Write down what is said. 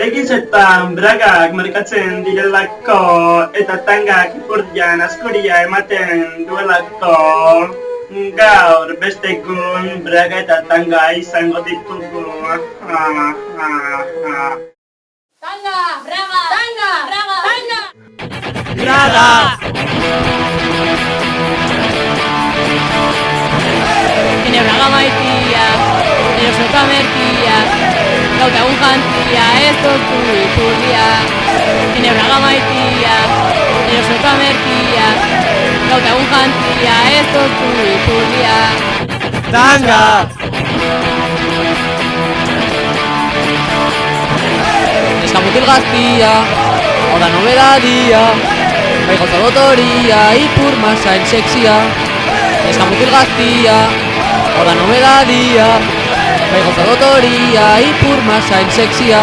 Egizetan bragak markatzen direlako eta tangak ipurdian askuria ematen duelako. Gaur beste egun braga eta tanga izango ditugu. Tanga, braga, tanga, braga, tanga. Braga! Tiene braga maitia, nire soka merkia, gaur egun jantzia, ez duzu ipurdia. Tiene braga maitia, nire soka merkia, gaur egun jantzia, ez duzu ipurdia. Tanga! Eskamutil gaztia, hau da nobedadia, bai gauza dotoria, ipur masain sexia. Eskamutil gaztia, hau da nobedadia, bai gauza dotoria, ipur masain sexia.